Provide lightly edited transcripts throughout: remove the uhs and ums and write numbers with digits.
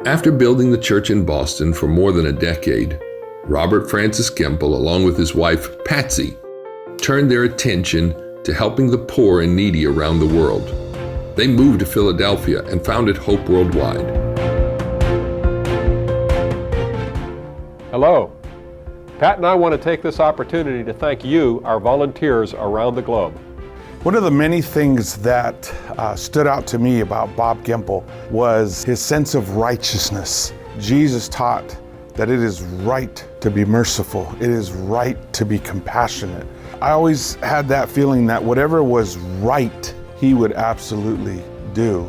After building the church in Boston for more than a decade, Robert Francis Gempel, along with his wife, Patsy, turned their attention to helping the poor and needy around the world. They moved to Philadelphia and founded Hope Worldwide. Hello. Pat and I want to take this opportunity to thank you, our volunteers around the globe. One of the many things that stood out to me about Bob Gempel was his sense of righteousness. Jesus taught that it is right to be merciful. It is right to be compassionate. I always had that feeling that whatever was right, he would absolutely do.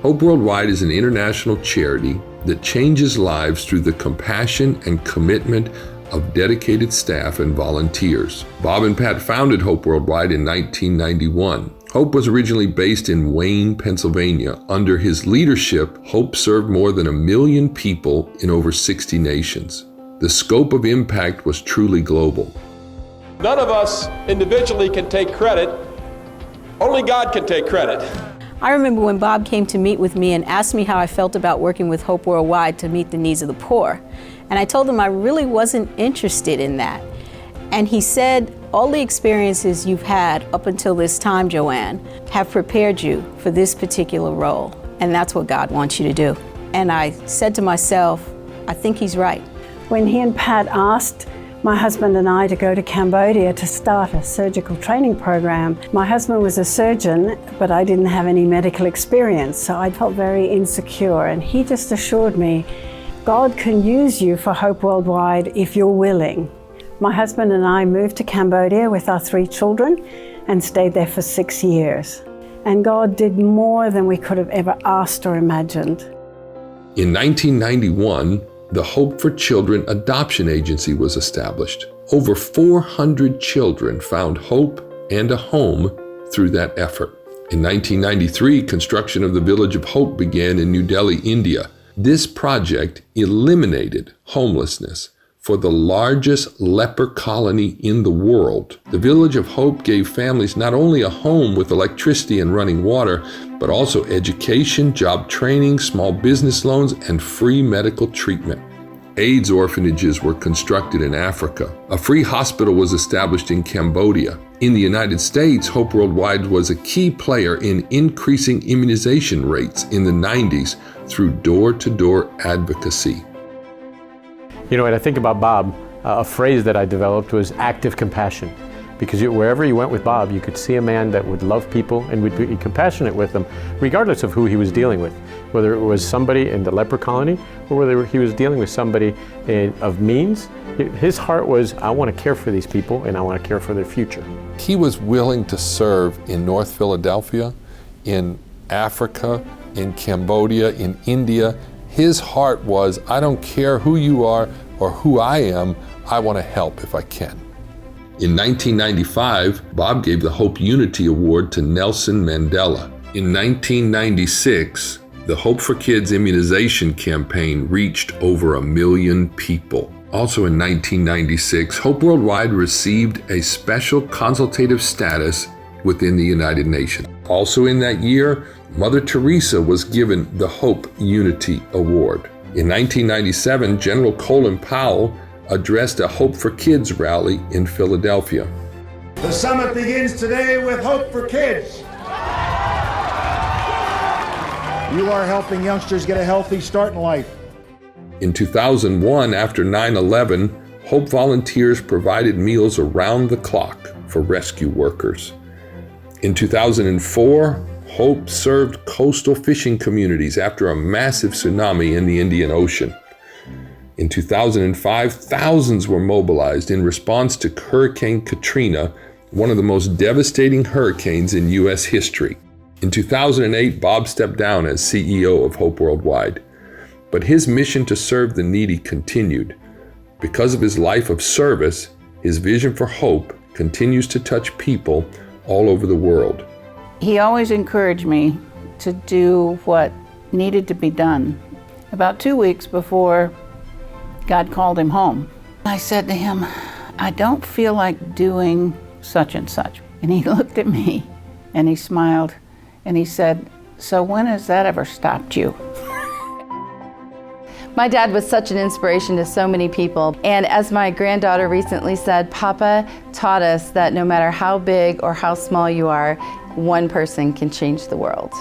Hope Worldwide is an international charity that changes lives through the compassion and commitment of dedicated staff and volunteers. Bob and Pat founded Hope Worldwide in 1991. Hope was originally based in Wayne, Pennsylvania. Under his leadership, Hope served more than 1 million people in over 60 nations. The scope of impact was truly global. None of us individually can take credit. Only God can take credit. I remember when Bob came to meet with me and asked me how I felt about working with Hope Worldwide to meet the needs of the poor. And I told him I really wasn't interested in that. And he said, all the experiences you've had up until this time, Joanne, have prepared you for this particular role. And that's what God wants you to do. And I said to myself, I think he's right. When he and Pat asked my husband and I to go to Cambodia to start a surgical training program, my husband was a surgeon, but I didn't have any medical experience, so I felt very insecure. And he just assured me, God can use you for Hope Worldwide if you're willing. My husband and I moved to Cambodia with our 3 children and stayed there for 6 years. And God did more than we could have ever asked or imagined. In 1991, the Hope for Children Adoption Agency was established. Over 400 children found hope and a home through that effort. In 1993, construction of the Village of Hope began in New Delhi, India. This project eliminated homelessness for the largest leper colony in the world. The Village of Hope gave families not only a home with electricity and running water, but also education, job training, small business loans, and free medical treatment. AIDS orphanages were constructed in Africa. A free hospital was established in Cambodia. In the United States, Hope Worldwide was a key player in increasing immunization rates in the 90s through door-to-door advocacy. You know, when I think about Bob, a phrase that I developed was active compassion. Because wherever you went with Bob, you could see a man that would love people and would be compassionate with them, regardless of who he was dealing with. Whether it was somebody in the leper colony or whether he was dealing with somebody of means, his heart was, I want to care for these people and I want to care for their future. He was willing to serve in North Philadelphia, in Africa, in Cambodia, in India. His heart was, I don't care who you are or who I am, I want to help if I can. In 1995, Bob gave the Hope Unity Award to Nelson Mandela. In 1996, the Hope for Kids immunization campaign reached over 1 million people. Also in 1996, Hope Worldwide received a special consultative status within the United Nations. Also in that year, Mother Teresa was given the Hope Unity Award. In 1997, General Colin Powell addressed a Hope for Kids rally in Philadelphia. The summit begins today with Hope for Kids. You are helping youngsters get a healthy start in life. In 2001, after 9/11, Hope volunteers provided meals around the clock for rescue workers. In 2004, Hope served coastal fishing communities after a massive tsunami in the Indian Ocean. In 2005, thousands were mobilized in response to Hurricane Katrina, one of the most devastating hurricanes in U.S. history. In 2008, Bob stepped down as CEO of Hope Worldwide, but his mission to serve the needy continued. Because of his life of service, his vision for hope continues to touch people all over the world. He always encouraged me to do what needed to be done. About 2 weeks before God called him home, I said to him, I don't feel like doing such and such. And he looked at me and he smiled and he said, so when has that ever stopped you? My dad was such an inspiration to so many people. And as my granddaughter recently said, Papa taught us that no matter how big or how small you are, one person can change the world.